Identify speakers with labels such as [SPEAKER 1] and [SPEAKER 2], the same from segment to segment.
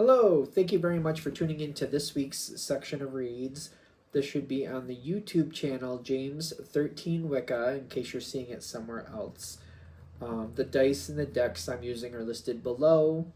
[SPEAKER 1] Hello, thank you very much for tuning in to this week's section of reads. This should be on the YouTube channel James13 Wicca in case you're seeing it somewhere else. The dice and the decks I'm using are listed below.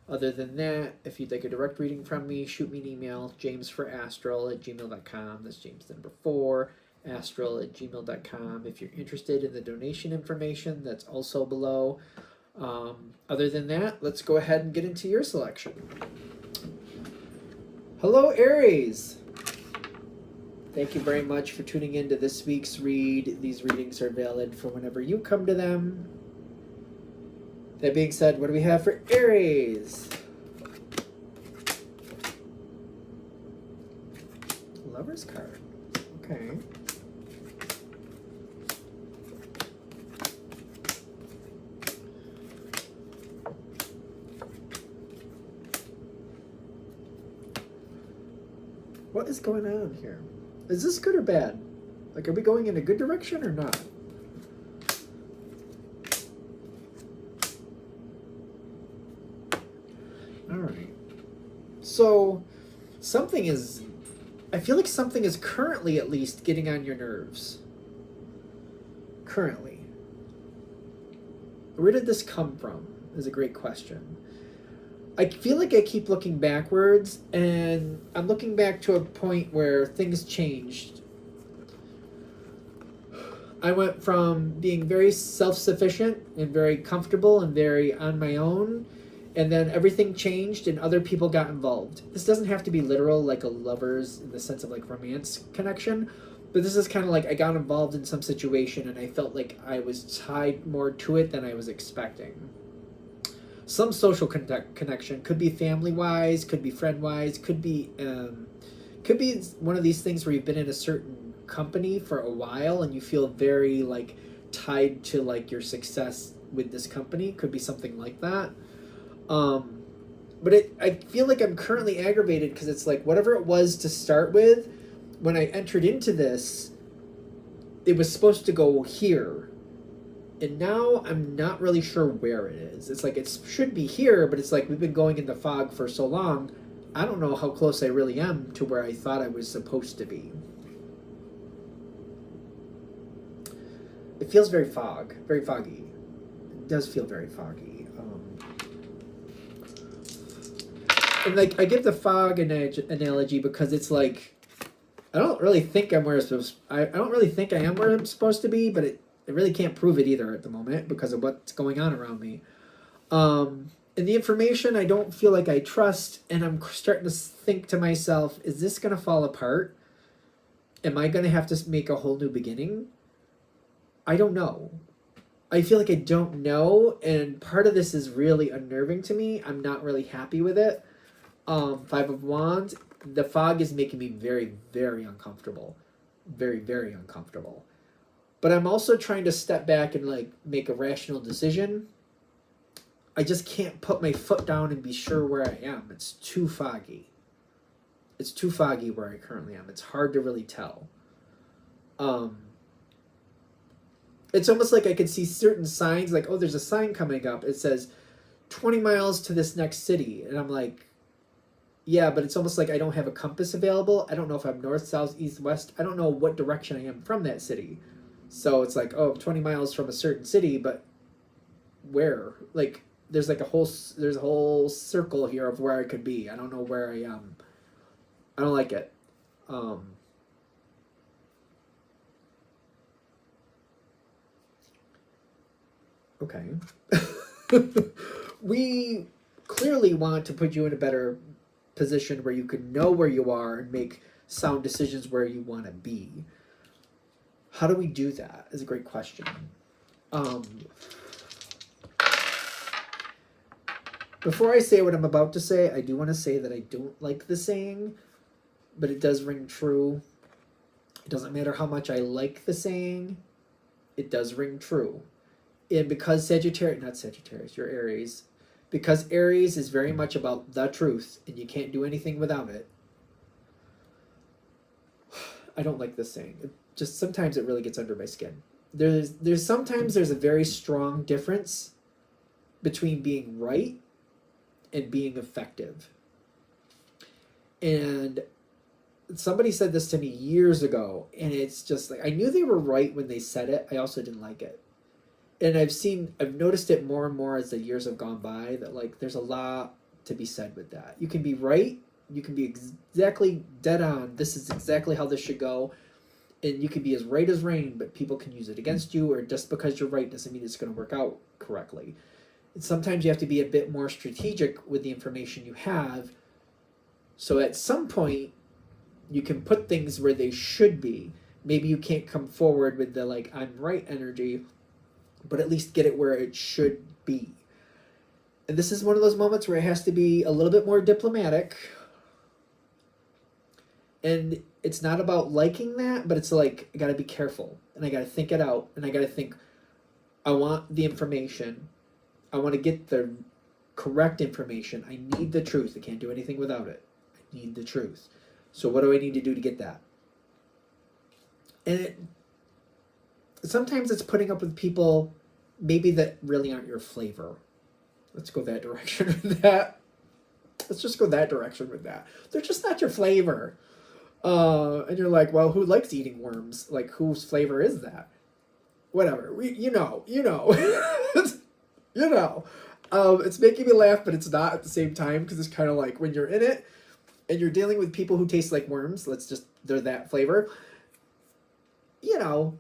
[SPEAKER 1] Other than that, if you'd like a direct reading from me, shoot me an email, jamesforastral@gmail.com. That's James number 4, astral@gmail.com. If you're interested in the donation information, that's also below. Other than that, let's go ahead and get into your selection. Hello, Aries. Thank you very much for tuning in to this week's read. These readings are valid for whenever you come to them. That being said, what do we have for Aries? Lover's card. Okay. What is going on here? Is this good or bad? Like, are we going in a good direction or not? Alright. So, I feel like something is currently at least getting on your nerves. Currently. Where did this come from? Is a great question. I feel like I keep looking backwards, and I'm looking back to a point where things changed. I went from being very self-sufficient and very comfortable and very on my own, and then everything changed and other people got involved. This doesn't have to be literal, like a lover's in the sense of like romance connection, but this is kind of like I got involved in some situation and I felt like I was tied more to it than I was expecting. Some social connection, could be family-wise, could be friend-wise, could be one of these things where you've been in a certain company for a while and you feel very like tied to like your success with this company. Could be something like that. But I feel like I'm currently aggravated because it's like whatever it was to start with, when I entered into this, it was supposed to go here. And now I'm not really sure where it is. It's like it should be here, but it's like we've been going in the fog for so long. I don't know how close I really am to where I thought I was supposed to be. It feels very foggy. It does feel very foggy. And like I give the fog analogy because it's like I don't really think I'm where I'm supposed. I don't really think I am where I'm supposed to be, but I really can't prove it either at the moment because of what's going on around me. And the information I don't feel like I trust, and I'm starting to think to myself, is this going to fall apart? Am I going to have to make a whole new beginning? I don't know. I feel like I don't know, and part of this is really unnerving to me. I'm not really happy with it. 5 of Wands, the fog is making me very, very uncomfortable. Very, very uncomfortable. But I'm also trying to step back and like make a rational decision. I just can't put my foot down and be sure where I am. It's too foggy. It's too foggy where I currently am. It's hard to really tell. It's almost like I could see certain signs, like, oh, there's a sign coming up. It says 20 miles to this next city. And I'm like, yeah, but it's almost like I don't have a compass available. I don't know if I'm north, south, east, west. I don't know what direction I am from that city. So it's like, oh, 20 miles from a certain city, but where? Like, there's a whole circle here of where I could be. I don't know where I am. I don't like it. Okay. We clearly want to put you in a better position where you can know where you are and make sound decisions where you want to be. How do we do that is a great question. Before I say what I'm about to say, I do want to say that I don't like the saying, but it does ring true. It doesn't matter how much I like the saying, it does ring true. And because you're Aries, because Aries is very much about the truth and you can't do anything without it, I don't like this saying. Just sometimes it really gets under my skin. There's sometimes there's a very strong difference between being right and being effective. And somebody said this to me years ago, and it's just like, I knew they were right when they said it. I also didn't like it. And I've noticed it more and more as the years have gone by, that like there's a lot to be said with that. You can be right, you can be exactly dead on, this is exactly how this should go, and you can be as right as rain, but people can use it against you, or just because you're right doesn't mean it's going to work out correctly. And sometimes you have to be a bit more strategic with the information you have, so at some point you can put things where they should be. Maybe you can't come forward with the like I'm right energy, but at least get it where it should be. And this is one of those moments where it has to be a little bit more diplomatic. And it's not about liking that, but it's like, I gotta be careful, and I gotta think it out, and I gotta think, I want the information, I want to get the correct information, I need the truth, I can't do anything without it, I need the truth. So what do I need to do to get that? And sometimes it's putting up with people maybe that really aren't your flavor. Let's go that direction with that. Let's just go that direction with that. They're just not your flavor. And you're like, well, who likes eating worms? Like, whose flavor is that? Whatever. You know. you know. It's making me laugh, but it's not at the same time, because it's kind of like when you're in it and you're dealing with people who taste like worms, they're that flavor. You know,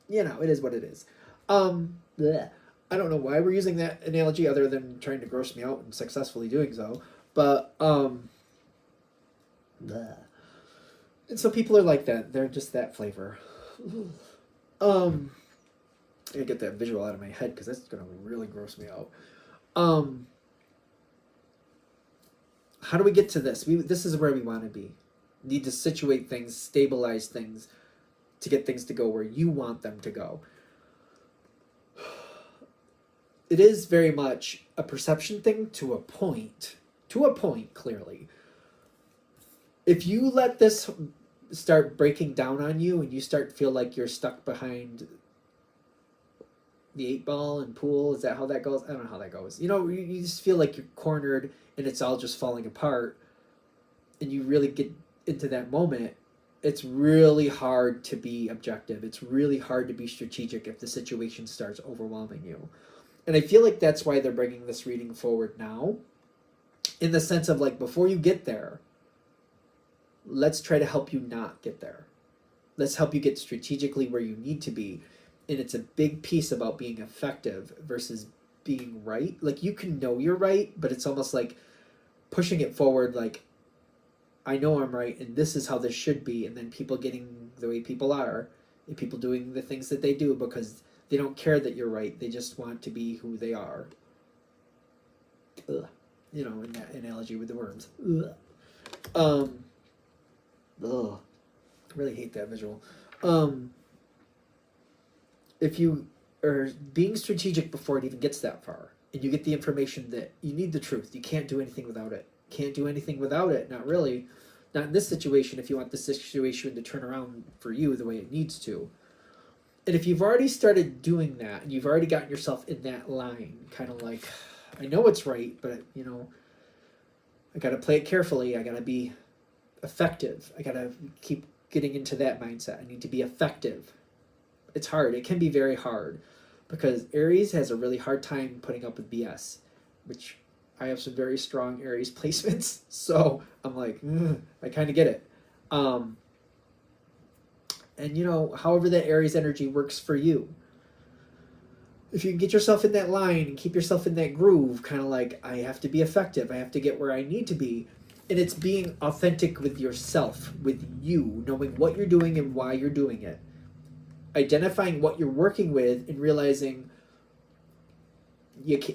[SPEAKER 1] it is what it is. Bleh. I don't know why we're using that analogy other than trying to gross me out and successfully doing so. But, bleh. And so people are like that. They're just that flavor. I gotta get that visual out of my head, because that's gonna really gross me out. How do we get to this? This is where we want to be. Need to situate things, stabilize things, to get things to go where you want them to go. It is very much a perception thing to a point. To a point, clearly. If you let this start breaking down on you and you start to feel like you're stuck behind the 8-ball and pool, is that how that goes? I don't know how that goes. You just feel like you're cornered and it's all just falling apart, and you really get into that moment, it's really hard to be objective. It's really hard to be strategic if the situation starts overwhelming you. And I feel like that's why they're bringing this reading forward now, in the sense of like, before you get there, let's try to help you not get there. Let's help you get strategically where you need to be. And it's a big piece about being effective versus being right. Like, you can know you're right, but it's almost like pushing it forward, like, I know I'm right, and this is how this should be. And then people getting the way people are, and people doing the things that they do because they don't care that you're right. They just want to be who they are. Ugh. In that analogy with the worms. Ugh. Ugh. I really hate that visual. If you are being strategic before it even gets that far, and you get the information that you need the truth, you can't do anything without it. Can't do anything without it, not really. Not in this situation, if you want the situation to turn around for you the way it needs to. And if you've already started doing that, and you've already gotten yourself in that line, kind of like, I know it's right, but, I got to play it carefully. I got to be effective. I got to keep getting into that mindset. I need to be effective. It's hard. It can be very hard, because Aries has a really hard time putting up with BS, which I have some very strong Aries placements. So I'm like, I kind of get it. And however that Aries energy works for you. If you can get yourself in that line and keep yourself in that groove, kind of like, I have to be effective, I have to get where I need to be. And it's being authentic with yourself, with you, knowing what you're doing and why you're doing it. Identifying what you're working with and realizing,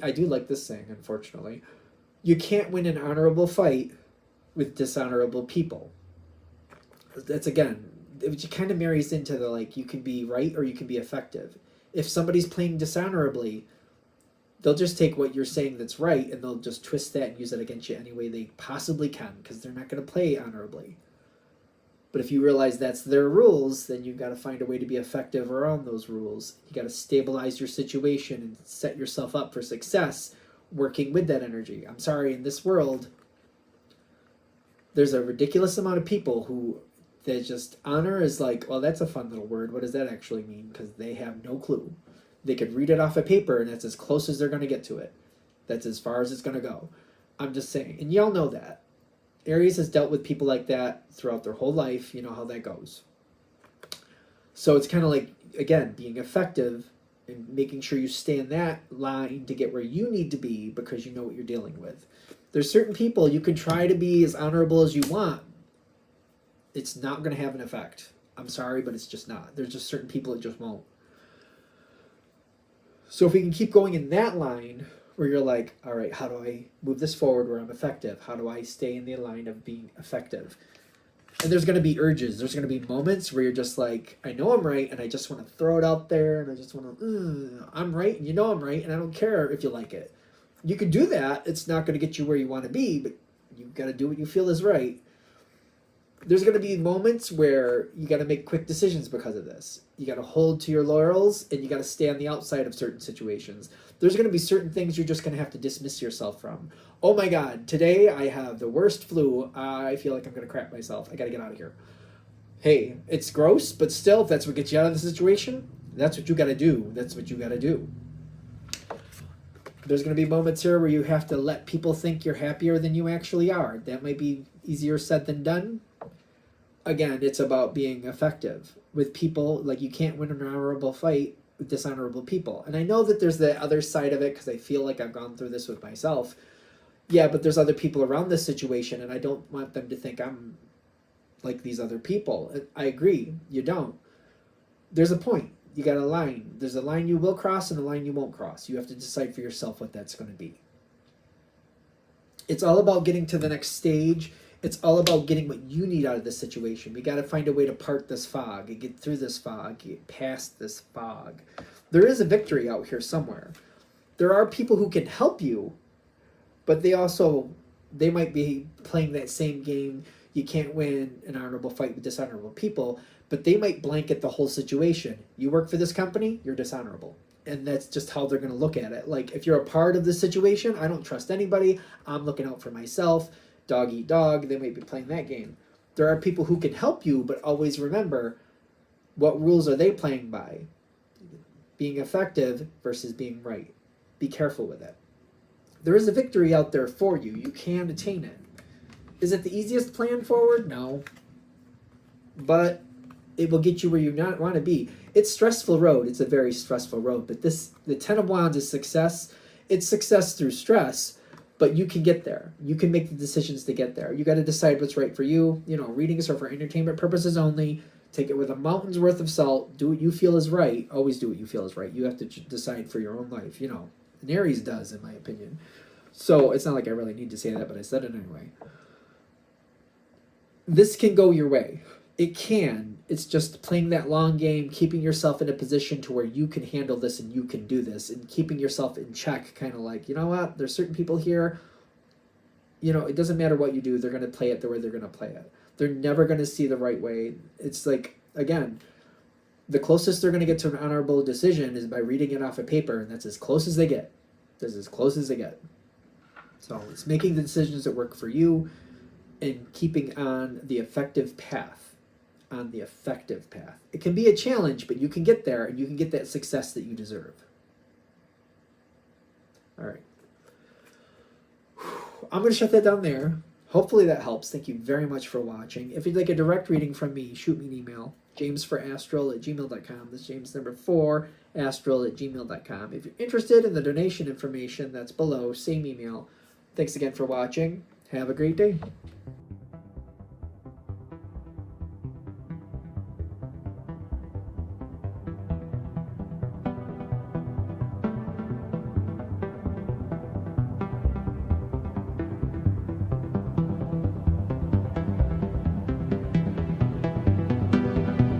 [SPEAKER 1] I do like this saying, unfortunately, you can't win an honorable fight with dishonorable people. That's, again, it kind of marries into the, like, you can be right or you can be effective. If somebody's playing dishonorably, they'll just take what you're saying that's right and they'll just twist that and use it against you any way they possibly can, because they're not going to play honorably. But if you realize that's their rules, then you've got to find a way to be effective around those rules. You got to stabilize your situation and set yourself up for success working with that energy. I'm sorry, in this world, There's a ridiculous amount of people who they just honor is like, well, that's a fun little word. What does that actually mean? Because they have no clue. They could read it off a paper, and that's as close as they're going to get to it. That's as far as it's going to go. I'm just saying. And y'all know that. Aries has dealt with people like that throughout their whole life. You know how that goes. So it's kind of like, again, being effective and making sure you stay in that line to get where you need to be because you know what you're dealing with. There's certain people you can try to be as honorable as you want. It's not going to have an effect. I'm sorry, but it's just not. There's just certain people it just won't. So if we can keep going in that line where you're like, all right, how do I move this forward where I'm effective? How do I stay in the line of being effective? And there's going to be urges. There's going to be moments where you're just like, I know I'm right, and I just want to throw it out there, and I just want to, I'm right, and you know I'm right, and I don't care if you like it. You can do that. It's not going to get you where you want to be, but you've got to do what you feel is right. There's going to be moments where you got to make quick decisions because of this. You got to hold to your laurels, and you got to stay on the outside of certain situations. There's going to be certain things you're just going to have to dismiss yourself from. Oh my God, today I have the worst flu. I feel like I'm going to crap myself. I got to get out of here. Hey, it's gross, but still, if that's what gets you out of the situation, that's what you got to do. That's what you got to do. There's going to be moments here where you have to let people think you're happier than you actually are. That might be easier said than done. Again, it's about being effective with people. Like, you can't win an honorable fight with dishonorable people. And I know that there's the other side of it because I feel like I've gone through this with myself. Yeah, but there's other people around this situation, and I don't want them to think I'm like these other people. I agree. You don't. There's a point. You got a line. There's a line you will cross and a line you won't cross. You have to decide for yourself what that's going to be. It's all about getting to the next stage. It's all about getting what you need out of this situation. We got to find a way to part this fog and get through this fog, get past this fog. There is a victory out here somewhere. There are people who can help you, but they might be playing that same game. You can't win an honorable fight with dishonorable people, but they might blanket the whole situation. You work for this company, you're dishonorable. And that's just how they're going to look at it. Like, if you're a part of the situation, I don't trust anybody. I'm looking out for myself. Dog eat dog. They might be playing that game. There are people who can help you, but always remember, what rules are they playing by? Being effective versus being right. Be careful with it. There is a victory out there for you. You can attain it. Is it the easiest plan forward? No. But it will get you where you want to be. It's a stressful road. It's a very stressful road. But the Ten of Wands is success. It's success through stress, but you can get there. You can make the decisions to get there. You got to decide what's right for you. You know, readings are for entertainment purposes only. Take it with a mountain's worth of salt. Do what you feel is right. Always do what you feel is right. You have to decide for your own life. You know, and Aries does, in my opinion. So it's not like I really need to say that, but I said it anyway. This can go your way. It can. It's just playing that long game, keeping yourself in a position to where you can handle this and you can do this, and keeping yourself in check, kind of like, you know what, there's certain people here, you know, it doesn't matter what you do, they're going to play it the way they're going to play it. They're never going to see the right way. It's like, again, the closest they're going to get to an honorable decision is by reading it off a paper, and that's as close as they get. That's as close as they get. So it's making the decisions that work for you and keeping on the effective path. On the effective path. It can be a challenge, but you can get there and you can get that success that you deserve. All right. I'm going to shut that down there. Hopefully that helps. Thank you very much for watching. If you'd like a direct reading from me, shoot me an email. jamesforastral@gmail.com. That's James number 4, astral@gmail.com. If you're interested in the donation information, that's below. Same email. Thanks again for watching. Have a great day.